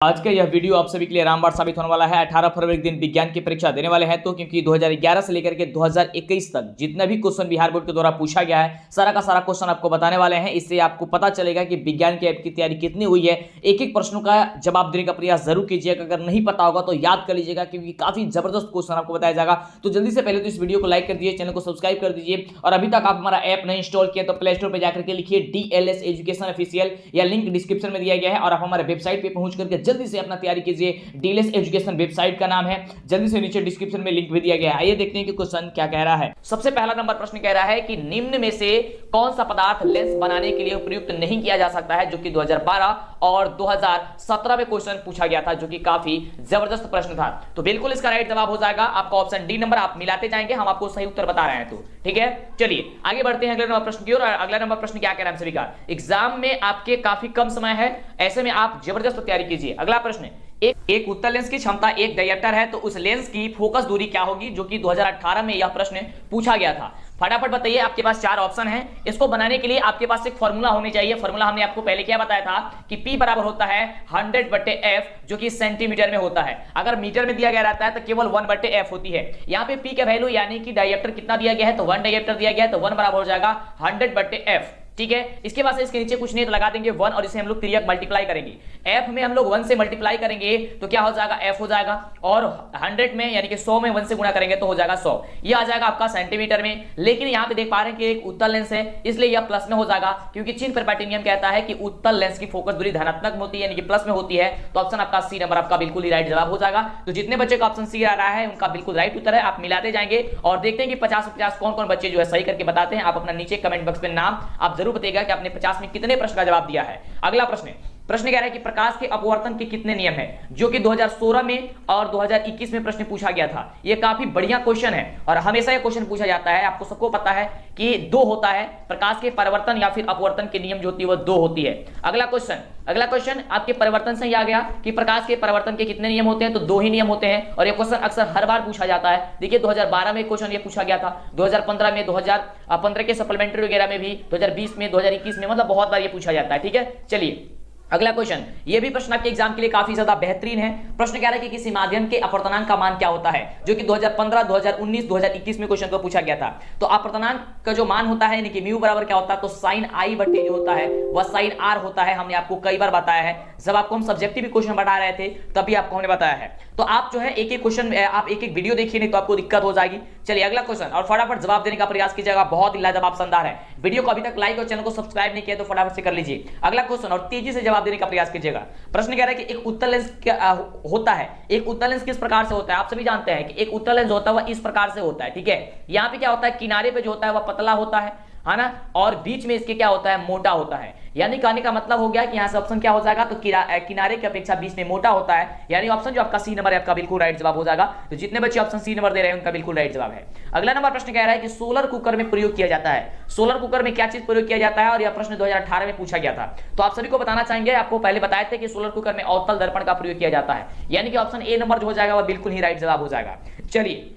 आज का यह वीडियो आप सभी के लिए रामबाण साबित होने वाला है। 18 फरवरी के दिन विज्ञान की परीक्षा देने वाले हैं, तो क्योंकि 2011 से लेकर के 2021 तक जितना भी क्वेश्चन बिहार बोर्ड के द्वारा पूछा गया है, सारा का सारा क्वेश्चन आपको बताने वाले हैं। इससे आपको पता चलेगा कि विज्ञान की आपकी तैयारी कितनी हुई है। एक एक प्रश्नों का जवाब देने का प्रयास जरूर कीजिएगा। अगर नहीं पता होगा तो याद कर लीजिएगा, क्योंकि काफी जबरदस्त क्वेश्चन आपको बताया जाएगा। तो जल्दी से पहले तो इस वीडियो को लाइक कर दीजिए, चैनल को सब्सक्राइब कर दीजिए, और अभी तक आप हमारा ऐप नहीं इंस्टॉल किया तो प्ले स्टोर पर जाकर के लिखिए DLS एजुकेशन ऑफिशियल, या लिंक डिस्क्रिप्शन में दिया गया है। और आप हमारे वेबसाइट पे पहुंच करके जल्दी से अपना तैयारी कीजिए। डीएलएस एजुकेशन वेबसाइट का नाम है, जल्दी से नीचे डिस्क्रिप्शन में लिंक भी दिया गया है। आइए देखते हैं कि क्वेश्चन क्या कह रहा है। सबसे पहला नंबर प्रश्न कह रहा है कि निम्न में से कौन सा पदार्थ लेंस बनाने के लिए उपयुक्त नहीं किया जा सकता है, जो कि 2012 और 2017 में क्वेश्चन पूछा गया था, जो कि काफी जबरदस्त प्रश्न था। तो बिल्कुल इसका राइट जवाब हो जाएगा आपका ऑप्शन डी नंबर। आप मिलाते जाएंगे, हम आपको सही उत्तर बता रहे हैं। तो ठीक है, चलिए आगे बढ़ते हैं अगले नंबर प्रश्न की ओर। अगला नंबर प्रश्न क्या कह रहा है हम सभी का, एग्जाम में आपके काफी कम समय है, ऐसे में आप जबरदस्त तैयारी कीजिए। अगला प्रश्न, एक उत्तल लेंस की क्षमता 1 डायप्टर है, तो उस लेंस की फोकस दूरी क्या होगी, जो कि 2018 में यह प्रश्न पूछा गया था। फटाफट बताइए। आपके पास 4 ऑप्शन हैं। इसको बनाने के लिए आपके पास एक फॉर्मूला होनी चाहिए। फॉर्मूला हमने आपको पहले क्या बताया था कि P बराबर होता है 100/f, जो कि सेंटीमीटर में होता है। अगर मीटर में दिया गया रहता है तो केवल 1/f होती है। यहाँ पे P का वैल्यू यानी कि डायप्टर कितना दिया गया है, तो 1 डायप्टर दिया गया है, तो 1 बराबर हो जाएगा 100/f। ठीक है, इसके बाद से इसके नीचे कुछ नहीं तो लगा देंगे 1, और इसे हम लोग 3 मल्टीप्लाई करेंगे। f में हम लोग 1 से मल्टीप्लाई करेंगे तो क्या हो जाएगा, f हो जाएगा। और 100 में यानी कि 100 में 1 से गुणा करेंगे तो हो जाएगा 100। ये आ जाएगा आपका सेंटीमीटर में। लेकिन यहाँ पे देख पा रहे हैं कि एक उत्तल लेंस है, इसलिए यह प्लस में हो जाएगा, क्योंकि चीन प्रॉपर्टी नियम कहता है कि उत्तल लेंस की फोकस दूरी धनात्मक में होती है, यानी कि प्लस में होती है। तो ऑप्शन आपका सी नंबर आपका बिल्कुल ही राइट जवाब हो जाएगा। तो जितने बच्चे का ऑप्शन सी आ रहा है उनका बिल्कुल राइट उत्तर है। आप मिलाते जाएंगे और देखते हैं कि 50-50 कौन कौन बच्चे जो है सही करके बताते हैं। आप अपना नीचे कमेंट बॉक्स में नाम आप जरूर बताइएगा कि आपने 50 में कितने प्रश्न का जवाब दिया है। अगला प्रश्न कह रहा है कि प्रकाश के अपवर्तन के कितने नियम हैं, जो कि 2016 में और 2021 में प्रश्न पूछा गया था। ये काफी बढ़िया क्वेश्चन है और हमेशा ये क्वेश्चन पूछा जाता है। आपको सबको पता है कि 2 होता है, प्रकाश के परिवर्तन या फिर अपवर्तन के नियम जो होती है वो 2 होती है। अगला क्वेश्चन आपके परिवर्तन से ही आ गया कि प्रकाश के परिवर्तन के कितने नियम होते हैं, तो 2 ही नियम होते हैं। और ये क्वेश्चन अक्सर हर बार पूछा जाता है। देखिए 2012 में क्वेश्चन ये पूछा गया था, 2015 में, 2015 के सप्लीमेंट्री वगैरह में भी, 2020 में, 2021 में, मतलब बहुत बार ये पूछा जाता है। ठीक है, चलिए अगला क्वेश्चन, ये भी प्रश्न आपके एग्जाम के लिए काफी ज्यादा बेहतरीन है। प्रश्न कह रहा है कि किसी माध्यम के अपवर्तनांक का मान क्या होता है, जो कि 2015, 2019, 2021 में क्वेश्चन को पूछा गया था। तो अपवर्तनांक का जो मान होता है, यानी कि म्यू बराबर क्या होता है, तो साइन आई बटे जो होता है वह साइन आर होता है। हमने आपको कई बार बताया है, जब आपको हम सब्जेक्टिव क्वेश्चन पढ़ा रहे थे तभी आपको हमने बताया है। तो आप जो है एक एक क्वेश्चन, आप एक एक वीडियो देखिए, नहीं तो आपको दिक्कत हो जाएगी। चलिए अगला क्वेश्चन, और फटाफट जवाब देने का प्रयास कीजिएगा। बहुत ही लाजवाब शानदार है। वीडियो को अभी तक लाइक और चैनल को सब्सक्राइब नहीं किया तो फटाफट से कर लीजिए। अगला क्वेश्चन, और तेजी से जवाब देने का प्रयास कीजिएगा। प्रश्न कह रहा है कि एक उत्तल लेंस क्या होता है, एक उत्तल लेंस किस प्रकार से होता है। आप सभी जानते हैं कि एक उत्तल लेंस होता है वह इस प्रकार से होता है। ठीक है, यहाँ पे क्या होता है, किनारे पे जो होता है वह पतला होता है ना, और बीच में इसके क्या होता है, मोटा होता है। यानी कहने का मतलब हो गया कि यहां से ऑप्शन क्या हो जाएगा, तो किनारे की अपेक्षा बीच में मोटा होता है। यानी ऑप्शन जो आपका सी नंबर है आपका बिल्कुल राइट जवाब हो जाएगा। तो जितने बच्चे ऑप्शन सी नंबर दे रहे हैं उनका बिल्कुल राइट जवाब है। अगला नंबर प्रश्न कह रहा है कि सोलर कुकर में प्रयोग किया जाता है। सोलर कुकर में क्या चीज प्रयोग किया जाता है, और यह प्रश्न 2018 में पूछा गया था। तो आप सभी को बताना चाहेंगे, आपको पहले बताए थे कि सोलर कुकर में अवतल दर्पण का प्रयोग किया जाता है। यानी कि ऑप्शन ए नंबर जो हो जाएगा वह बिल्कुल ही राइट जवाब हो जाएगा। चलिए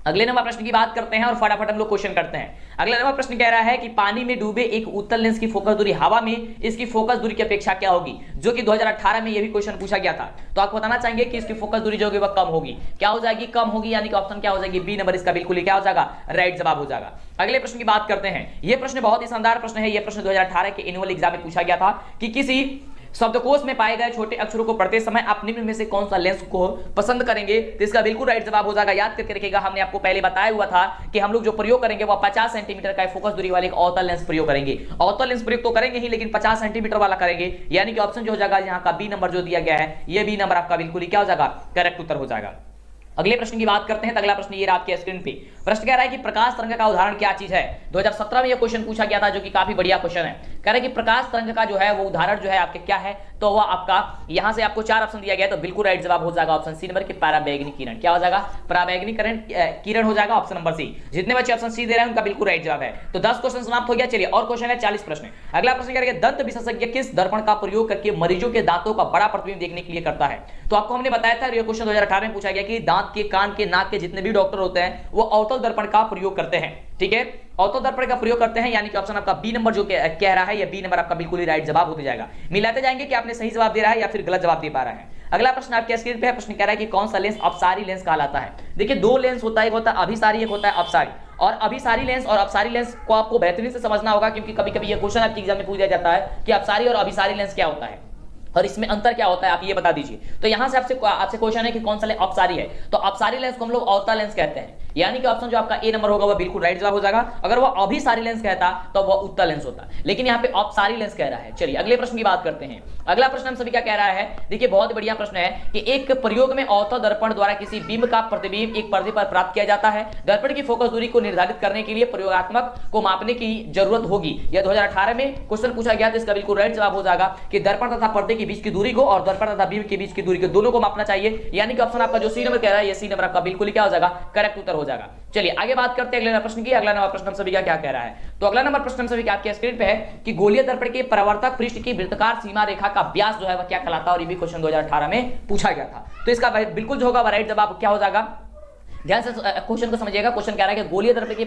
अगले नंबर प्रश्न की बात करते हैं और फटाफट हम लोग क्वेश्चन करते हैं। अगला नंबर प्रश्न कह रहा है कि पानी में डूबे एक उत्तल लेंस की फोकस दूरी हवा में इसकी फोकस दूरी की अपेक्षा क्या होगी, जो कि 2018 में यह भी क्वेश्चन पूछा गया था। तो आपको बताना चाहेंगे कि इसकी फोकस दूरी जो होगी वह कम होगी। क्या हो जाएगी, कम होगी। यानी कि ऑप्शन क्या हो जाएगी, बी नंबर इसका बिल्कुल ही क्या हो जाएगा, राइट जवाब हो जाएगा। अगले प्रश्न की बात करते हैं। यह प्रश्न बहुत ही शानदार प्रश्न है। यह प्रश्न 2018 के एनुअल एग्जाम में पूछा गया था कि किसी शब्दकोश में पाए गए छोटे अक्षरों को पढ़ते समय आप निम्न में से कौन सा लेंस को पसंद करेंगे, तो इसका बिल्कुल राइट जवाब हो जाएगा। याद करके रखिएगा, हमने आपको पहले बताया हुआ था कि हम लोग जो प्रयोग करेंगे वह 50 सेंटीमीटर का फोकस दूरी वाले एक अवतल लेंस प्रयोग करेंगे। अवतल लेंस प्रयोग तो करेंगे ही, लेकिन 50 सेंटीमीटर वाला करेंगे। यानी कि ऑप्शन जो हो जाएगा यहाँ का बी नंबर जो दिया गया है, यह बी नंबर आपका बिल्कुल ही क्या हो जाएगा, करेक्ट उत्तर हो जाएगा। अगले प्रश्न की बात करते हैं। तो अगला प्रश्न ये रहा आपके स्क्रीन पे। प्रश्न कह रहा है कि प्रकाश तरंग का उदाहरण क्या चीज है। 2017 में यह क्वेश्चन पूछा गया था, जो कि काफी बढ़िया क्वेश्चन है। कह रहा है कि प्रकाश तरंग का जो है वो उदाहरण जो है आपके क्या है, तो वह आपका यहां से आपको 4 ऑप्शन दिया गया, तो बिल्कुल राइट जवाब हो जाएगा ऑप्शन सी नंबर की पराबैंगनी किरण। क्या हो जाएगा, पराबैंगनी किरण हो जाएगा ऑप्शन नंबर सी। जितने बच्चे ऑप्शन सी दे रहे हैं उनका बिल्कुल राइट जवाब है। तो 10 क्वेश्चन समाप्त हो गया। चलिए और क्वेश्चन है 40 प्रश्न। अगला प्रश्न कह रहा है दंत विशेषज्ञ किस दर्पण का प्रयोग करके मरीजों के दांतों का बड़ा प्रतिबिंब देखने के लिए करता है। तो आपको हमने बताया था, यह क्वेश्चन 2018 में पूछा गया कि दांत के, कान के, नाक के जितने भी डॉक्टर होते हैं वो अवतल दर्पण का प्रयोग करते हैं। ठीक है, अवतल दर्पण का प्रयोग करते हैं। यानी कि ऑप्शन आपका बी नंबर जो कह रहा है, यह बी नंबर आपका बिल्कुल ही राइट जवाब होते जाएगा। मिलाते जाएंगे कि आपने सही जवाब दे रहा है या फिर गलत जवाब दे पा रहा है। अगला प्रश्न आपके स्क्रीन पे है, प्रश्न कह रहा है कि कौन सा लेंस अपसारी लेंस कहलाता है। देखिए दो लेंस होता है, एक होता है अभिसारी, एक होता है अपसारी। और अभिसारी लेंस और अपसारी लेंस को आपको बेहतरीन से समझना होगा, क्योंकि कभी कभी ये क्वेश्चन आपके एग्जाम में पूछ दिया जाता है कि अपसारी और अभिसारी लेंस क्या होता है और इसमें अंतर क्या होता है, आप ये बता दीजिए। तो यहां से आपसे क्वेश्चन है कि कौन सा लेंस अपसारी है। तो अपसारी लेंस को हम लोग अवतल लेंस कहते हैं, यानी कि ऑप्शन जो आपका ए नंबर होगा वह बिल्कुल राइट जवाब हो जाएगा। अगर वह अभिसारी लेंस कहता तो वह उत्तल लेंस होता, लेकिन यहाँ पे अपसारी लेंस कह रहा है। चलिए अगले प्रश्न की बात करते हैं। अगला प्रश्न हम सभी क्या कह रहा है, देखिए बहुत बढ़िया प्रश्न है कि एक प्रयोग में अवतल दर्पण द्वारा किसी बिंब का प्रतिबिंब एक पर्दे पर प्राप्त किया जाता है। दर्पण की फोकस दूरी को निर्धारित करने के लिए प्रयोगात्मक को मापने की जरूरत होगी। यह 2018 में क्वेश्चन पूछा गया, तो इसका बिल्कुल राइट जवाब हो जाएगा कि दर्पण तथा पर्दे के बीच की दूरी को और दर्पण तथा बिंब के बीच की दूरी को दोनों को मापना चाहिए, यानी कि ऑप्शन आपका जो सी नंबर कह रहा है, ये सी नंबर आपका बिल्कुल क्या हो जाएगा, करेक्ट उत्तर हो जाएगा। चलिए आगे बात करते हैं अगले प्रश्न की। अगला नंबर प्रश्न हम सभी का क्या कह रहा है, तो अगला नंबर प्रश्न हम सभी आपके स्क्रीन पे है कि गोलीय दर्पण के परावर्तक पृष्ठ की वृत्ताकार सीमा रेखा का व्यास जो है वह क्या कहलाता है, और ये भी क्वेश्चन 2018 में पूछा गया था। तो इसका बिल्कुल जो होगा राइट जवाब क्या हो जाएगा, ध्यान से क्वेश्चन को समझिएगा। क्वेश्चन कह रहा है कि गोलीय दर्पण के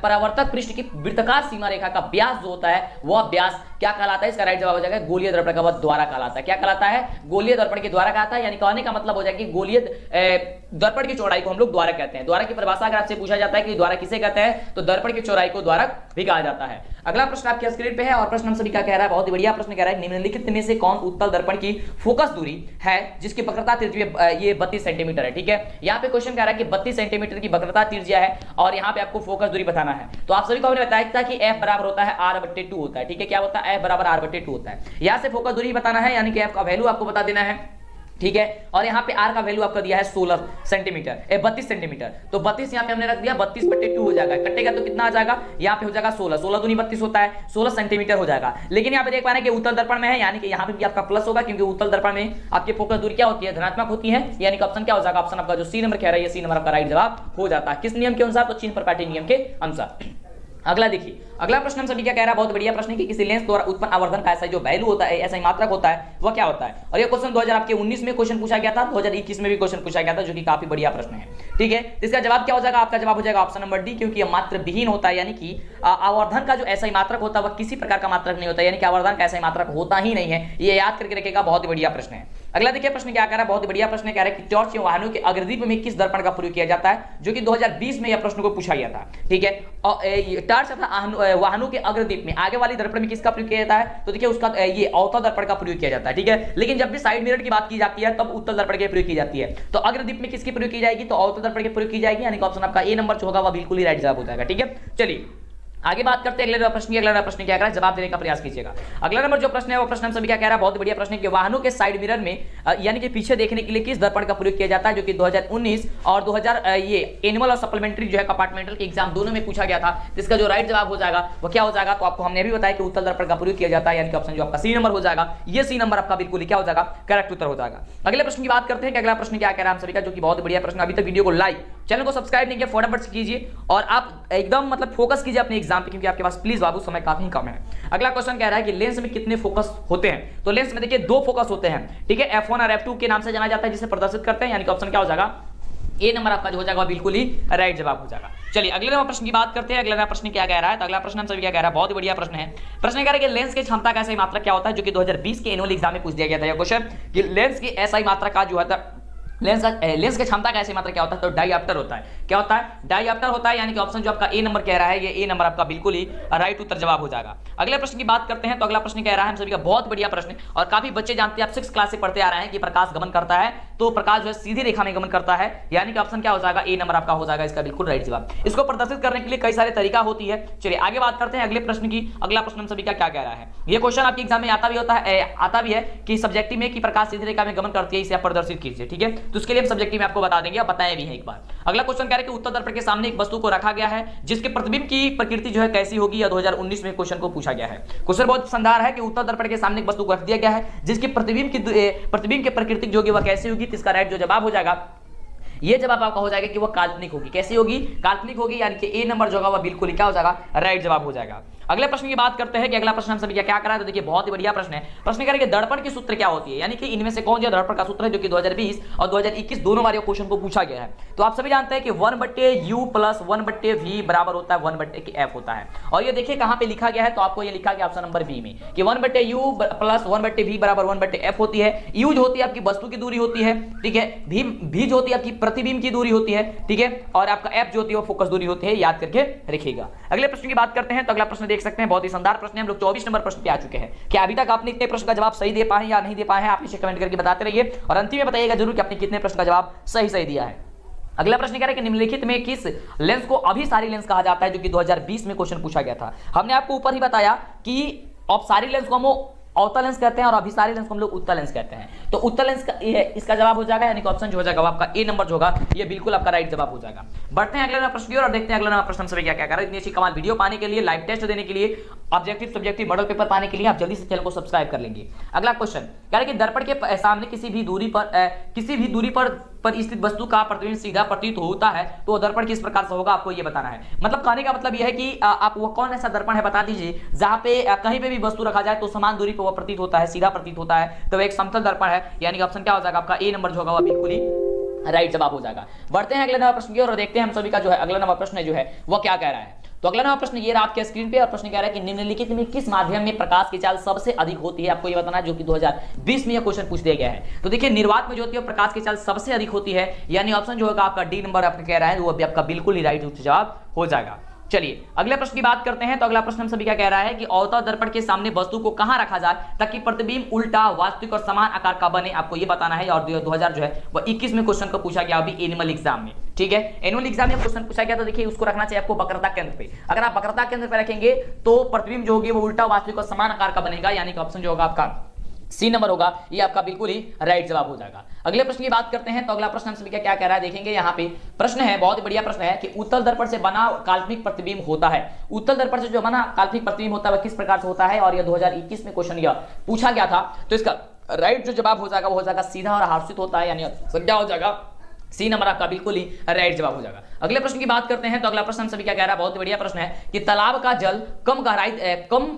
परावर्तक पृष्ठ की वृत्ताकार सीमा रेखा का व्यास जो होता है वह व्यास क्या कहलाता है, इसका राइट जवाब हो जाएगा गोलीय दर्पण का वह द्वारा कहलाता है। क्या कहलाता है, गोलीय दर्पण के द्वारा कहता है, यानी कहने का मतलब हो जाएगा कि गोलीय दर्पण की चौड़ाई को हम लोग द्वारा कहते हैं। द्वारा की परिभाषा अगर आपसे पूछा जाता है कि द्वारा किसे कहते हैं, तो दर्पण की चौड़ाई को द्वारा भी कहा जाता है। अगला प्रश्न आपके स्क्रीन पे है और प्रश्न हम सभी क्या कह रहा है, बहुत ही बढ़िया प्रश्न कह रहा है, निम्नलिखित में से कौन उत्तल दर्पण की फोकस दूरी है जिसकी वक्रता त्रिज्या ये 32 सेंटीमीटर है। ठीक है, यहाँ पे क्वेश्चन कह रहा है कि 32 सेंटीमीटर की वक्रता त्रिज्या है और यहाँ पे आपको फोकस दूरी बताना है। तो आप सभी को हमने बताया था कि F बराबर होता है R/2 होता है। ठीक है, क्या होता है, F बराबर R/2 होता है। यहाँ से फोकस दूरी बताना है, यानी कि F का वैल्यू आपको बता देना है। ठीक है, और यहाँ पे R का वैल्यू आपका दिया है 16 सेंटीमीटर, 32 सेंटीमीटर। तो 32 यहाँ पे हमने रख दिया, 32/2 हो जाएगा, कटेगा तो कितना आ जाएगा, यहाँ पे हो जाएगा 16, 16 दूनी 32 होता है, 16 सेंटीमीटर हो जाएगा। लेकिन यहाँ पे देख पा रहे हैं कि उत्तल दर्पण में है, यानी कि यहाँ पे भी आपका प्लस होगा, क्योंकि उत्तल दर्पण में आपकी फोकस दूरी क्या होती है, धनात्मक होती है, यानी कि ऑप्शन क्या हो जाएगा, ऑप्शन आपका जो सी नंबर कह रहा है, ये सी नंबर आपका राइट जवाब हो जाता है। किस नियम के अनुसार, तो चीन प्रपाटी नियम के अनुसार। अगला देखिए, अगला प्रश्न हम सभी क्या कह रहा है, बहुत बढ़िया प्रश्न है कि किसी लेंस द्वारा उत्पन्न आवर्धन का ऐसा जो वैल्यू होता है, ऐसा ही मात्रक होता है, वह क्या होता है। और ये क्वेश्चन 2019 में क्वेश्चन पूछा गया था, 2021 में भी क्वेश्चन पूछा गया था, जो कि काफी बढ़िया प्रश्न है। ठीक है, इसका जवाब क्या हो जाएगा, आपका जवाब हो जाएगा ऑप्शन नंबर डी, क्योंकि यह मात्र विहीन होता है, यानी कि आवर्धन का जो ऐसा ही मात्रक होता है वह किसी प्रकार का मात्रक नहीं होता, यानी कि आवर्धन का ऐसा ही मात्रक होता ही नहीं है। ये याद करके रखेगा, बहुत ही बढ़िया प्रश्न है। अगला देखिए प्रश्न क्या कह रहा है, बहुत ही बढ़िया प्रश्न कह रहा है कि टॉर्च के वाहनों के अग्रदीप में किस दर्पण का प्रयोग किया जाता है, जो कि 2020 में यह प्रश्न को पूछा गया था। ठीक है, और टॉर्च तथा वाहनों के अग्रदीप में आगे वाली दर्पण में किसका प्रयोग किया जाता है, तो देखिए उसका ये अवतल दर्पण का प्रयोग किया जाता है। ठीक है, लेकिन जब भी साइड मिरर की बात की जाती है तब उत्तल दर्पण के प्रयोग की जाती है। तो अग्रदीप में किसकी प्रयोग की जाएगी, तो अवतल दर्पण के प्रयोग की जाएगी, यानी कि ऑप्शन आपका ए नंबर जो होगा वह बिल्कुल ही राइट जवाब हो जाएगा। ठीक है, चलिए आगे बात करते हैं अगले प्रश्न की। अगला प्रश्न क्या कह रहा है, जवाब देने का प्रयास कीजिएगा। अगला नंबर जो प्रश्न है वो प्रश्न हम सभी क्या कह रहा है, बहुत बढ़िया प्रश्न है कि वाहनों के साइड मिरर में यानी कि पीछे देखने के लिए किस दर्पण का प्रयोग किया जाता है, जो कि 2019 और 2000 ये एनुअल और सप्लीमेंट्री जो है कंपार्टमेंटल के एग्जाम दोनों में पूछा गया था। इसका जो राइट जवाब हो जाएगा वो क्या हो जाएगा, तो आपको हमने भी बताया कि उत्तल दर्पण का प्रयोग किया जाता है, यानी कि ऑप्शन जो आपका सी नंबर हो जाएगा, ये सी नंबर आपका बिल्कुल क्या हो जाएगा, करेक्ट उत्तर हो जाएगा। अगले प्रश्न की बात करते हैं कि अगला प्रश्न क्या कह रहा है हम सभी का, जो कि बहुत बढ़िया प्रश्न। अभी तक वीडियो को लाइक, चैनल को सब्सक्राइब नहीं किया, फटाफट से कीजिए और आप एकदम मतलब फोकस कीजिए अपने एग्जाम पे, क्योंकि आपके पास प्लीज बाबू समय काफी कम है। अगला क्वेश्चन कह रहा है कि लेंस में कितने फोकस होते हैं, तो लेंस में देखिए 2 फोकस होते हैं। ठीक है, F1 और F2 के नाम से जाना जाता है, जिसे प्रदर्शित करते हैं, यानी कि ऑप्शन क्या हो जाएगा, ए नंबर आपका जो हो जाएगा बिल्कुल ही राइट जवाब हो जाएगा। चलिए अगले नंबर प्रश्न की बात करते हैं। अगला प्रश्न क्या कह रहा है, तो अगला प्रश्न हम सभी क्या कह रहा है, बहुत ही बढ़िया प्रश्न है। प्रश्न कह रहा है कि लेंस की क्षमता का एसआई मात्रक क्या होता है, जो कि 2020 के एनुअल एग्जाम में पूछ दिया गया था। यह क्वेश्चन कि लेंस की एसआई मात्रक का जो है लेंस की क्षमता का ऐसे मात्रा क्या होता है, तो डायऑप्टर होता है। क्या होता है, डायऑप्टर होता है, यानी कि ऑप्शन जो आपका ए नंबर कह रहा है, ये ए नंबर आपका बिल्कुल ही राइट उत्तर जवाब हो जाएगा। अगले प्रश्न की बात करते हैं, तो अगला प्रश्न कह रहा है हम सभी का बहुत बढ़िया प्रश्न और काफी बच्चे जानते हैं, आप 6 क्लास से पढ़ते आ रहे हैं कि प्रकाश गमन करता है, तो प्रकाश जो है सीधी रेखा में गमन करता है, यानी कि ऑप्शन क्या हो जाएगा, ए नंबर आपका हो जाएगा इसका बिल्कुल राइट जवाब। इसको प्रदर्शित करने के लिए कई सारे तरीका होती है। चलिए आगे बात करते हैं अगले प्रश्न की। अगला प्रश्न हम सभी का क्या कह रहा है, ये क्वेश्चन आपके एग्जाम में आता भी है कि सब्जेक्टिव में कि प्रकाश सीधी रेखा में गमन करती है, इसे आप प्रदर्शित कीजिए। ठीक है, तो उसके लिए हम सब्जेक्टिव आपको बता देंगे, आप बताएं भी है एक बार। अगला क्वेश्चन कह रहा है कि उत्तल दर्पण के सामने एक वस्तु को रखा गया है जिसके प्रतिबिंब की प्रकृति जो है कैसी होगी, या 2019 में क्वेश्चन को पूछा गया है। क्वेश्चन बहुत शानदार है कि उत्तल दर्पण के सामने एक वस्तु को रख दिया गया है जिसकी प्रतिबिंब की प्रकृति जो होगी वह कैसी होगी, इसका राइट जो जवाब हो जाएगा, ये जवाब आपका हो जाएगा कि वह काल्पनिक होगी। कैसी होगी, काल्पनिक होगी, यानी कि ए नंबर जो होगा वह बिल्कुल क्या हो जाएगा, राइट जवाब हो जाएगा। अगले प्रश्न की बात करते हैं कि अगला प्रश्न हम सभी क्या करा है। तो देखिए बहुत ही बढ़िया प्रश्न है। प्रश्न कह रहे हैं कि दर्पण की सूत्र क्या होती है, यानी कि इनमें से कौन सा दर्पण का सूत्र है जो कि 2020 और 2021 दोनों बार क्वेश्चन को पूछा गया है। तो आप सभी जानते हैं कि 1/u प्लस 1/v बराबर होता है 1/f होता है। और ये देखिए कहां पे लिखा गया है, तो आपको ये लिखा गया ऑप्शन नंबर बी में कि 1/u प्लस 1/v बराबर 1/f होती है। u जो होती है आपकी वस्तु की दूरी होती है, ठीक है। v जो होती है आपकी प्रतिबिंब की दूरी होती है, ठीक है। और आपका f जो होती है वो फोकस दूरी होती है, याद करके रखिएगा। अगले प्रश्न की बात करते हैं। तो अगला प्रश्न देख सकते हैं, बहुत ही शानदार प्रश्न है। हम लोग 24 नंबर प्रश्न पे आ चुके हैं। क्या अभी तक आपने इतने प्रश्न का जवाब सही दे पाए या नहीं दे पाए हैं, आप इसे कमेंट करके बताते रहिए और अंतिम में बताइएगा जरूर कि आपने कितने प्रश्न का जवाब सही दिया है। अगला प्रश्न कह रहा है कि निम्नलिखित में किस लेंस को अभिसारी लेंस कहा जाता है, जो कि 2020 में क्वेश्चन पूछा गया था। हमने आपको ऊपर ही बताया कि अपसारी लेंस को हम अवतल लेंस कहते हैं और अभिसारी लेंस को हम लोग उत्तल लेंस कहते हैं। तो उत्तल लेंस का इसका जवाब हो जाएगा, यानी कि ऑप्शन जो हो जाएगा आपका ए नंबर जो होगा ये बिल्कुल आपका राइट जवाब हो जाएगा। बढ़ते हैं अगले प्रश्न की ओर और देखते हैं अगला प्रश्न हम सभी क्या क्या कर रहे हैं। इतनी अच्छी कमाल वीडियो पाने के लिए, लाइव टेस्ट देने के लिए, ऑब्जेक्टिव सब्जेक्टिव मॉडल पेपर पाने के लिए आप जल्दी से चैनल को सब्सक्राइब कर लेंगे। अगला क्वेश्चन कह रहे हैं कि दर्पण के सामने किसी भी दूरी पर स्थित वस्तु का प्रतिबिंब सीधा प्रतीत होता है तो दर्पण किस प्रकार से होगा, आपको ये बताना है। मतलब कहने का मतलब यह है कि आप वो कौन ऐसा दर्पण है बता दीजिए जहां पे कहीं पे भी वस्तु रखा जाए तो समान दूरी पर वो प्रतीत होता है, सीधा प्रतीत होता है। तो एक समतल दर्पण है, यानी कि ऑप्शन क्या हो जाएगा आपका ए नंबर जो होगा वो बिल्कुल ही राइट जवाब हो जाएगा। बढ़ते हैं अगले नंबर प्रश्न की ओर और देखते हैं हम सभी का जो है अगला नंबर प्रश्न जो है वो क्या कह रहा है। तो अगला नंबर प्रश्न ये रहा आपके स्क्रीन पे और प्रश्न कह रहा है कि निम्नलिखित में किस माध्यम में प्रकाश की चाल सबसे अधिक होती है, आपको ये बताना है, जो कि 2020 में यह क्वेश्चन पूछ दिया गया है। तो देखिए निर्वात में जो होती है प्रकाश की चाल सबसे अधिक होती है, यानी ऑप्शन जो होगा आपका डी नंबर आपका कह रहा है वो भी आपका बिल्कुल ही राइट जवाब हो जाएगा। चलिए अगले प्रश्न की बात करते हैं। तो अगला प्रश्न हम सभी क्या कह रहा है कि अवतल दर्पण के सामने वस्तु को कहां रखा जाए ताकि प्रतिबिंब उल्टा, वास्तविक और समान आकार का बने, आपको ये बताना है। और 2000 जो है वो 21 में क्वेश्चन को पूछा गया अभी एनुअल एग्जाम में, ठीक है। एनुअल एग्जाम में क्वेश्चन पूछा गया तो देखिए उसको रखना चाहिए आपको वक्रता केंद्र पे। अगर आप वक्रता केंद्र पे रखेंगे तो प्रतिबिंब जो होगी वो उल्टा, वास्तविक और समान आकार का बनेगा, यानी कि ऑप्शन जो होगा आपका सी नंबर होगा, ये आपका बिल्कुल ही राइट जवाब हो जाएगा। अगले प्रश्न की बात करते हैं। तो अगला प्रश्न हम सभी क्या कह रहा है देखेंगे। यहाँ पे प्रश्न है, बहुत बढ़िया प्रश्न है कि उत्तल दर्पण से बना काल्पनिक प्रतिबिंब होता है। उत्तल दर्पण से जो बना काल्पनिक प्रतिबिंब होता है वह किस प्रकार से होता है, और यह 2021 में क्वेश्चन यह पूछा गया था। तो इसका राइट जो जवाब हो जाएगा वो हो जाएगा सीधा और हर्षित होता है, यानी क्या हो जाएगा सी नंबर आपका बिल्कुल ही राइट जवाब हो जाएगा। अगले प्रश्न की बात करते हैं। तो अगला प्रश्न हम सभी क्या कह रहा है, बहुत बढ़िया प्रश्न है कि तालाब का जल कम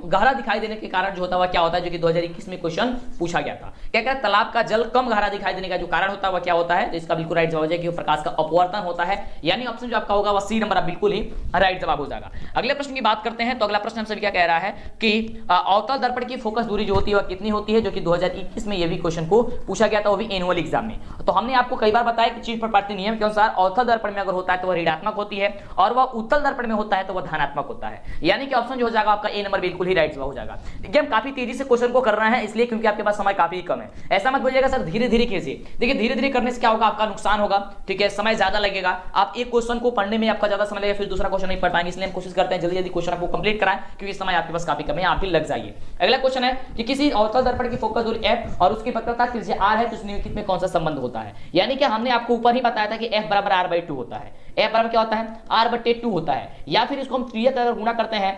गहरा दिखाई देने के कारण जो होता है वह क्या होता है, जो कि 2021 में क्वेश्चन पूछा गया था। क्या कहता है तालाब का जल कम गहरा दिखाई देने का जो कारण होता है वह क्या होता है, तो इसका बिल्कुल राइट जवाब हो जाएगा कि प्रकाश का अपवर्तन होता है, यानी ऑप्शन जो आपका होगा वह सी नंबर बिल्कुल ही राइट जवाब हो जाएगा। अगले प्रश्न की बात करते हैं। तो अगला प्रश्न हम सभी क्या कह रहा है कि अवतल दर्पण की फोकस दूरी जो होती है वह कितनी होती है, जो कि 2021 में यह भी क्वेश्चन को पूछा गया था, वो भी एनुअल एग्जाम में। तो हमने आपको कई बार बताया कि चीज प्रपात नियम के अनुसार अवतल दर्पण में अगर होता है तो वह ऋणात्मक होती है और वह उत्तल दर्पण में होता है तो वह धनात्मक होता है, यानी कि ऑप्शन जो हो जाएगा आपका ए नंबर बिल्कुल ही राइट जवाब हो जाएगा। देखिए हम काफी तेजी से क्वेश्चन को कर रहे हैं इसलिए क्योंकि आपके पास समय काफी कम है। ऐसा मत बोलिएगा सर धीरे धीरे कीजिए। देखिए धीरे धीरे करने से क्या होगा, आपका नुकसान होगा, ठीक है, समय ज्यादा लगेगा। आप एक क्वेश्चन को पढ़ने में आपका ज्यादा समय लगेगा, फिर दूसरा क्वेश्चन नहीं पढ़ पाएंगे, इसलिए हम कोशिश करते हैं जल्दी जल्दी क्वेश्चन आपको कंप्लीट कराएं क्योंकि समय आपके पास काफी कम है, आप भी लग जाइए। अगला क्वेश्चन है कि किसी अवतल दर्पण की फोकस दूरी f और उसकी वक्रता त्रिज्या r है तो निम्नलिखित में कौन सा संबंध होता है, यानी कि हमने आपको ऊपर ही बताया था कि f बराबर r/2 होता है। f बराबर क्या होता है, r/2 होता है, या फिर इसको हम त्रिज्या अगर गुणा करते हैं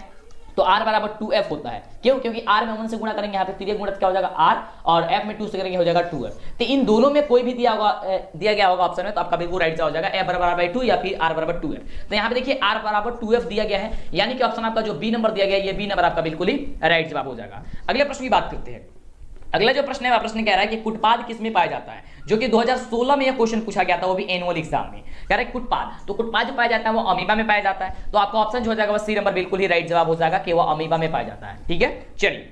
तो r बराबर 2f होता है। क्यों, क्योंकि r में 1 से गुणा करेंगे, यहाँ पे त्रिज्या गुणा क्या हो जाएगा r और f में 2 से करेंगे हो जाएगा 2f। तो इन दोनों में कोई भी दिया गया होगा ऑप्शन में तो आपका बिल्कुल राइट जवाब हो जाएगा f बराबर r/2 या फिर r बराबर 2f। तो यहाँ पे देखिए r बराबर 2f दिया गया है, यानी कि ऑप्शन आपका जो बी नंबर दिया गया है ये बी नंबर आपका बिल्कुल ही राइट जवाब हो जाएगा। अगले प्रश्न की बात करते हैं। अगला जो प्रश्न है वह प्रश्न कह रहा है कि कुटपाद किसमें पाया जाता है, जो कि 2016 में यह क्वेश्चन पूछा गया था, वो भी एनुअल एग्जाम में। कह रहा है कुटपाद, तो कुटपाद जो पाया जाता है वो अमीबा में पाया जाता है, तो आपका ऑप्शन जो हो जाएगा वो सी नंबर बिल्कुल ही राइट जवाब हो जाएगा कि वो अमीबा में पाया जाता है। ठीक है, चलिए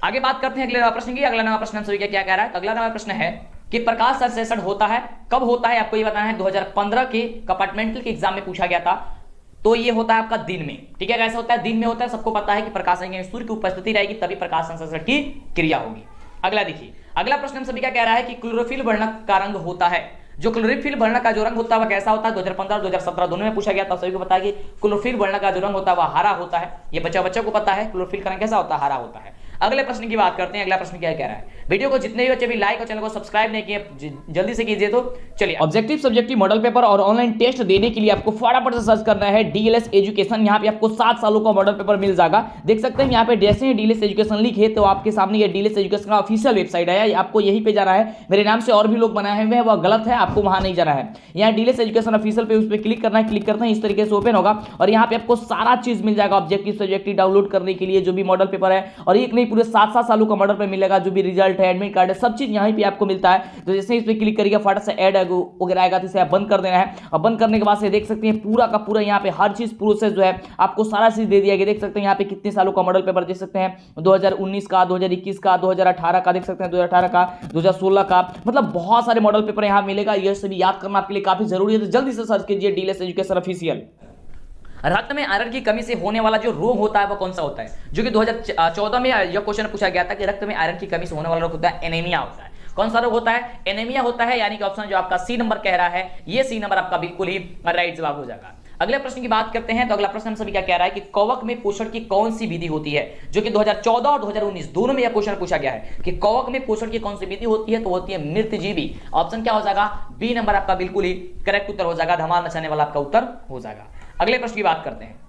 आगे बात करते हैं अगले प्रश्न की। अगला नवा प्रश्न हम सभी क्या कह रहा है, अगला नवा प्रश्न है कि प्रकाश संश्लेषण होता है कब होता है, आपको ये बताना है। 2015 के कंपार्टमेंटल के एग्जाम में पूछा गया था, तो ये होता है आपका दिन में। ठीक है, कैसे होता है, दिन में होता है, सबको पता है कि प्रकाश सूर्य की उपस्थिति रहेगी तभी प्रकाश संश्लेषण की क्रिया होगी। अगला देखिए, अगला प्रश्न हम सभी क्या कह रहा है कि क्लोरोफिल वर्णक का रंग होता है, जो क्लोरोफिल वर्णक का जो रंग होता है वह कैसा होता है, 2015 और 2017 दोनों में पूछा गया था। सभी को पता है कि क्लोरोफिल वर्णक का जो रंग होता है वह हरा होता है, ये बच्चा को पता है क्लोरोफिल का रंग कैसा होता है, हरा होता है। अगले प्रश्न की बात करते हैं। अगला प्रश्न क्या कह रहा है, वीडियो को जितने भी बच्चे भी लाइक और चैनल को सब्सक्राइब नहीं किए जल्दी से कीजिए। तो चलिए, ऑब्जेक्टिव सब्जेक्टिव मॉडल पेपर और ऑनलाइन टेस्ट देने के लिए आपको फटाफट से सर्च करना है डीएलएस एजुकेशन। यहाँ पे आपको 7 सालों का मॉडल पेपर मिल जाएगा। देख सकते हैं यहाँ पे जैसे ही डीएलएस एजुकेशन लिखे तो आपके सामने ये डीएलएस एजुकेशन का ऑफिशियल वेबसाइट है, आपको यहीं पे जाना है। मेरे नाम से और भी लोग बनाए हुए हैं, वह गलत है, आपको वहां नहीं जाना है। यहाँ डीएलएस एजुकेशन ऑफिशियल पे उस पर क्लिक करना है, क्लिक करते हैं इस तरीके से ओपन होगा और यहाँ पे आपको सारा चीज मिल जाएगा ऑब्जेक्टिव सब्जेक्टिव डाउनलोड करने के लिए, जो भी मॉडल पेपर है। और एक नहीं, पूरे 7 सालों का मॉडल पेपर मिलेगा, जो भी रिजल्ट है, एडमिट कार्ड है, सब चीज यहाँ पे आपको मिलता है। तो जैसे इस पे क्लिक करिएगा फटाफट से ऐड वगैरह आएगा, तो इसे आप बंद कर देना है। और बंद करने के बाद से देख सकते हैं पूरा का पूरा यहाँ पे हर चीज प्रोसेस जो है आपको सारा चीज दे दिया गया। देख सकते हैं यहाँ पे कितने सालों का मॉडल पेपर देख सकते हैं, 2019 का, 2021 का, 2018 का, देख सकते हैं 2018 का, 2016 का, मतलब बहुत सारे मॉडल पेपर यहाँ मिलेगा। ये सभी याद करना आपके लिए काफी जरूरी है, तो जल्दी से सर्च कीजिए डीएलएस एजुकेशन ऑफिशियल। रक्त में आयरन की कमी से होने वाला जो रोग होता है वह कौन सा होता है, जो कि 2014 में यह क्वेश्चन पूछा गया था कि रक्त में आयरन की कमी से होने वाला रोग होता है एनीमिया होता है। कौन सा रोग होता है, एनीमिया होता है, यानी कि ऑप्शन जो आपका सी नंबर कह रहा है, ये सी नंबर आपका बिल्कुल ही राइट जवाब हो जाएगा। अगले प्रश्न की बात करते हैं। तो अगला प्रश्न हम सभी क्या कह रहा है कि कवक में पोषण की कौन सी विधि होती है, जो कि 2014 और 2019 दोनों में यह क्वेश्चन पूछा गया है कि कवक में पोषण की कौन सी विधि होती है, तो होती है मृतजीवी। ऑप्शन क्या हो जाएगा, बी नंबर आपका बिल्कुल ही करेक्ट उत्तर हो जाएगा, धमाल मचाने वाला आपका उत्तर हो जाएगा। अगले प्रश्न की बात करते हैं।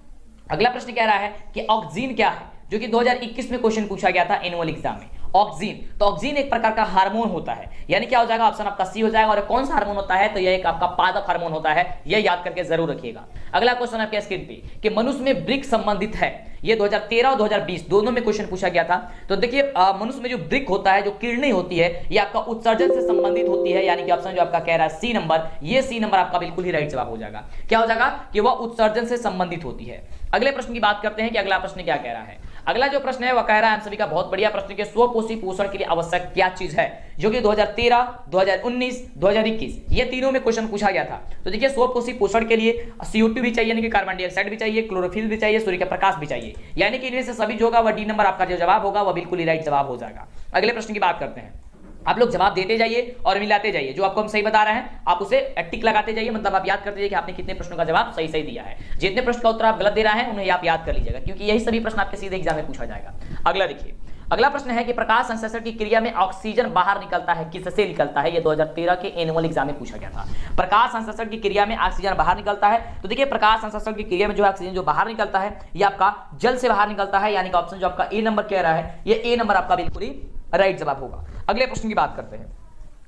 अगला प्रश्न कह रहा है कि ऑक्सीजन क्या है, जो कि 2021 में क्वेश्चन पूछा गया था एनुअल एग्जाम में। ऑक्सीजन, तो ऑक्सीजन एक प्रकार का हार्मोन होता है, यानी क्या हो जाएगा, ऑप्शन आपका सी हो जाएगा। और कौन सा हार्मोन होता है, तो यह एक आपका पादप हार्मोन होता है, यह याद करके जरूर रखिएगा। अगला क्वेश्चन आपके स्क्रीन पे कि मनुष्य में वृक्क संबंधित है, ये 2013 और 2020 दोनों में क्वेश्चन पूछा गया था। तो देखिए मनुष्य में जो वृक्क होता है, जो किरणें होती है, ये आपका उत्सर्जन से संबंधित होती है, यानी कि ऑप्शन जो आपका कह रहा है सी नंबर, ये सी नंबर आपका बिल्कुल ही राइट जवाब हो जाएगा। क्या हो जाएगा कि वह उत्सर्जन से संबंधित होती है। अगले प्रश्न की बात करते हैं कि अगला प्रश्न क्या कह रहा है। अगला जो प्रश्न है वह कह रहा है हम सभी का बहुत बढ़िया प्रश्न के स्वपोषी पोषण के लिए आवश्यक क्या चीज है, जो कि 2013, 2019, 2021 ये तीनों में क्वेश्चन पूछा गया था। तो देखिए स्वपोषी पोषण के लिए CO2 भी चाहिए, यानी कि कार्बन डाइऑक्साइड भी चाहिए, क्लोरोफिल भी चाहिए, सूर्य का प्रकाश भी चाहिए, यानी कि इनमें से सभी जो होगा वह डी नंबर आपका जो जवाब होगा वह बिल्कुल ही राइट जवाब हो जाएगा। अगले प्रश्न की बात करते हैं। आप लोग जवाब देते जाइए और मिलाते जाइए, जो आपको हम सही बता रहे हैं आप उसे टिक लगाते जाइए, मतलब आप याद करते जाइए कि आपने कितने प्रश्नों का जवाब सही दिया है। जितने प्रश्न का उत्तर आप गलत दे रहे हैं उन्हें आप याद कर लीजिएगा, क्योंकि यही सभी प्रश्न आपके सीधे एग्जाम में पूछा जाएगा। अगला देखिए, अगला प्रश्न है कि प्रकाश संश्लेषण की क्रिया में ऑक्सीजन बाहर निकलता है, किससे निकलता है, ये 2013 के एनुअल एग्जाम में पूछा गया था। प्रकाश संश्लेषण की क्रिया में ऑक्सीजन बाहर निकलता है, तो देखिए प्रकाश संश्लेषण की क्रिया में जो ऑक्सीजन जो बाहर निकलता है ये आपका जल से बाहर निकलता है, यानी कि ऑप्शन जो आपका ए नंबर कह रहा है, ये ए नंबर आपका बिल्कुल ही राइट जवाब होगा। अगले प्रश्न की बात करते हैं।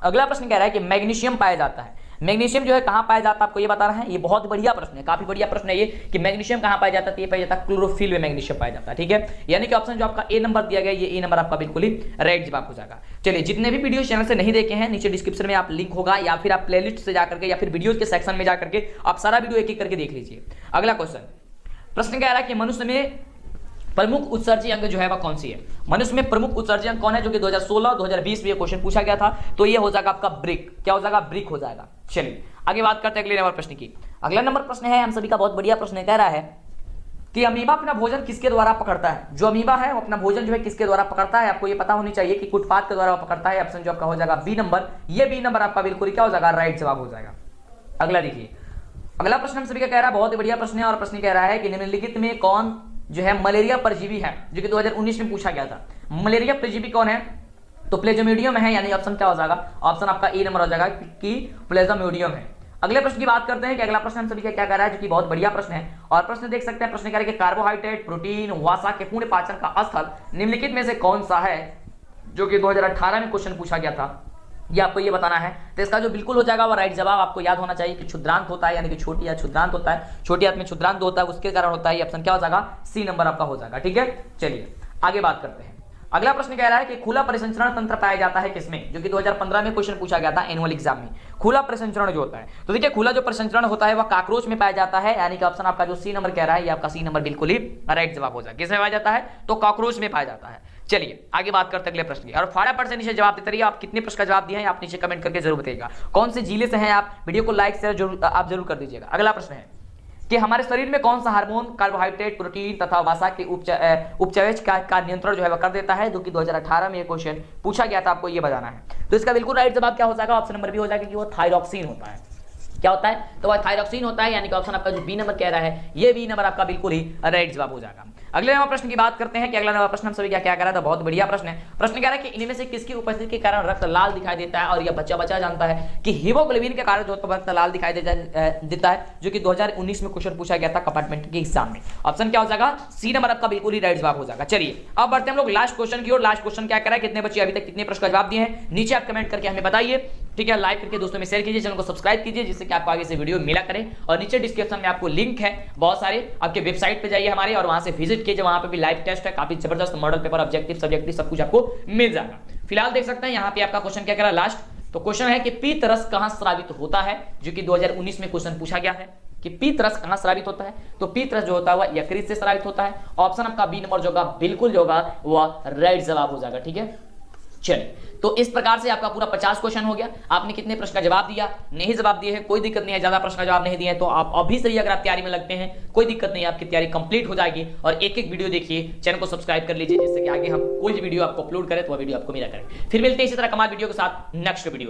अगला प्रश्न कह रहा है कि मैग्नीशियम पाया जाता है, मैग्नीशियम जो है कहां पाया जाता है आपको ये बता रहा है। ये बहुत बढ़िया प्रश्न है, काफी बढ़िया प्रश्न है ये कि मैग्नीशियम कहां पाया जाता है, ये पाया जाता है क्लोरोफिल में मैग्नीशियम पाया जाता है, ठीक है। यानी कि ऑप्शन जो आपका ए नंबर दिया गया ये ए नंबर आपका बिल्कुल ही राइट जवाब हो जाएगा। चलिए, जितने भी वीडियो चैनल से नहीं देखे हैं नीचे डिस्क्रिप्शन में आप लिंक होगा, या फिर आप प्लेलिस्ट से जाकर के या फिर वीडियो के सेक्शन में जाकर के आप सारा वीडियो एक एक करके देख लीजिए। अगला क्वेश्चन, प्रश्न कह रहा है कि मनुष्य में प्रमुख उत्सर्जी अंग जो है वह कौन सी है, मनुष्य में प्रमुख उत्सर्जी अंग कौन है, जो कि 2016 2020 में ये क्वेश्चन पूछा गया था। तो ये हो जाएगा आपका ब्रिक, क्या हो जाएगा, ब्रिक हो जाएगा। चलिए आगे बात करते हैं अगले नंबर प्रश्न की। अगला नंबर प्रश्न है हम सभी का बहुत बढ़िया प्रश्न कह रहा है कि अमीबा अपना भोजन किसके द्वारा पकड़ता है। जो अमीबा है वो अपना भोजन जो है किसके द्वारा पकड़ता है, आपको ये पता होनी चाहिए कि कुटपात के द्वारा पकड़ता है। ऑप्शन जो आपका हो जाएगा बी नंबर, ये बी नंबर आपका बिल्कुल क्या हो जाएगा, राइट जवाब हो जाएगा। अगला देखिए, अगला प्रश्न हम सभी का कह रहा है बहुत ही बढ़िया प्रश्न है, और प्रश्न कह रहा है कि निम्नलिखित में कौन जो है मलेरिया परजीवी है, जो कि 2019 में पूछा गया था। मलेरिया परजीवी कौन है, तो प्लेज्मोडियम है, यानी ऑप्शन क्या हो जाएगा, ऑप्शन आपका ए नंबर हो जाएगा कि प्लेज्मोडियम है। अगले प्रश्न की बात करते हैं कि अगला प्रश्न हम सभी का क्या कर रहा है, जो कि बहुत बढ़िया प्रश्न है। और प्रश्न देख सकते हैं, प्रश्न कह रहा है कि कार्बोहाइड्रेट, प्रोटीन, वसा के पूर्ण पाचन का स्थल निम्नलिखित में से कौन सा है, जो कि 2018 में क्वेश्चन पूछा गया था। ये आपको ये बताना है। तो इसका जो बिल्कुल हो जाएगा वो राइट जवाब आपको याद होना चाहिए कि क्षुद्रांत होता है, यानी कि छोटी या क्षुद्रांत होता है, छोटी हाथ में क्षुद्रांत होता है, उसके कारण होता है। ये ऑप्शन क्या हो जाएगा, सी नंबर आपका हो जाएगा, ठीक है। चलिए आगे बात करते हैं। अगला प्रश्न कह रहा है कि खुला परिसंचरण तंत्र पाया जाता है किसमें, जो कि 2015 में क्वेश्चन पूछा गया था एनुअल एग्जाम में। खुला परिसंचरण जो होता है, तो देखिए खुला जो परिसंचरण होता है वह कॉकरोच में पाया जाता है, यानी कि ऑप्शन आपका जो सी नंबर कह रहा है ये आपका सी नंबर बिल्कुल ही राइट जवाब हो जाएगा। किसमें पाया जाता है, तो कॉकरोच में पाया जाता है। चलिए आगे बात करते हैं अगले प्रश्न की, और फटाफट से नीचे जवाब देते रहिए। आप कितने प्रश्न का जवाब दिए हैं आप नीचे कमेंट करके जरूर बताइएगा। कौन से जिले से हैं आप, वीडियो को लाइक शेयर जरूर कर दीजिएगा। अगला प्रश्न है कि हमारे शरीर में कौन सा हार्मोन कार्बोहाइड्रेट, प्रोटीन तथा वसा के उपचय का नियंत्रण जो है वह कर देता है, जो कि 2018 में ये क्वेश्चन पूछा गया था, आपको ये बताना है। तो इसका बिल्कुल राइट जवाब क्या हो जाएगा, ऑप्शन नंबर बी हो जाएगा कि वो थायरॉक्सिन होता है। क्या होता है, तो वह थायरॉक्सिन होता है, यानी कि ऑप्शन आपका जो बी नंबर कह रहा है ये बी नंबर आपका बिल्कुल ही राइट जवाब हो जाएगा। अगले नंबर प्रश्न की बात करते हैं कि अगला नंबर प्रश्न हम सभी क्या करा था, बहुत बढ़िया प्रश्न है। प्रश्न कह रहा है कि इनमें से किसकी उपस्थिति के कारण रक्त लाल दिखाई देता है, और यह बच्चा जानता है कि हीमोग्लोबिन के कारण जो रक्त लाल दिखाई देता है, जो कि 2019 में क्वेश्चन पूछा गया था कंपार्टमेंट के एग्जाम में। ऑप्शन क्या हो जाएगा, सी नंबर आपका बिल्कुल ही राइट जवाब हो जाएगा। चलिए अब बढ़ते हैं हम लोग लास्ट क्वेश्चन की ओर। लास्ट क्वेश्चन क्या कह रहा है, कितने बच्चे अभी तक कितने प्रश्न का जवाब दिए हैं, नीचे आप कमेंट करके हमें बताइए, ठीक है। लाइक करके दोस्तों में शेयर कीजिए, चैनल को सब्सक्राइब कीजिए, जिससे कि आपको आगे से वीडियो मिला करे। और नीचे डिस्क्रिप्शन में आपको लिंक है बहुत सारे, आपके वेबसाइट पे जाइए हमारे और वहां से विजिट कीजिए, वहां पे भी लाइव टेस्ट है, काफी जबरदस्त मॉडल पेपर, ऑब्जेक्टिव सब्जेक्टिव सब कुछ आपको मिल जाएगा। फिलहाल देख सकते हैं यहाँ पे आपका क्वेश्चन क्या कह रहा है लास्ट। तो क्वेश्चन है कि पीत रस कहां स्रावित होता है, जो कि 2019 में क्वेश्चन पूछा गया है कि पीत रस कहां स्रावित होता है। तो पीत रस जो होता है वह यकृत से स्रावित होता है। ऑप्शन आपका बी नंबर जो होगा बिल्कुल जो होगा वह राइट जवाब हो जाएगा, ठीक है। चलिए तो इस प्रकार से आपका पूरा 50 क्वेश्चन हो गया। आपने कितने प्रश्न का जवाब दिया, नहीं जवाब दिए हैं कोई दिक्कत नहीं है, ज्यादा प्रश्न का जवाब नहीं दिए हैं तो आप अभी से ही अगर आप तैयारी में लगते हैं कोई दिक्कत नहीं है, आपकी तैयारी कंप्लीट हो जाएगी। और एक एक वीडियो देखिए, चैनल को सब्सक्राइब कर लीजिए, जिससे कि आगे हम कोई वीडियो आपको अपलोड करें तो वह वीडियो आपको मिला करें। फिर मिलते हैं इसी तरह कमाल वीडियो के साथ नेक्स्ट वीडियो।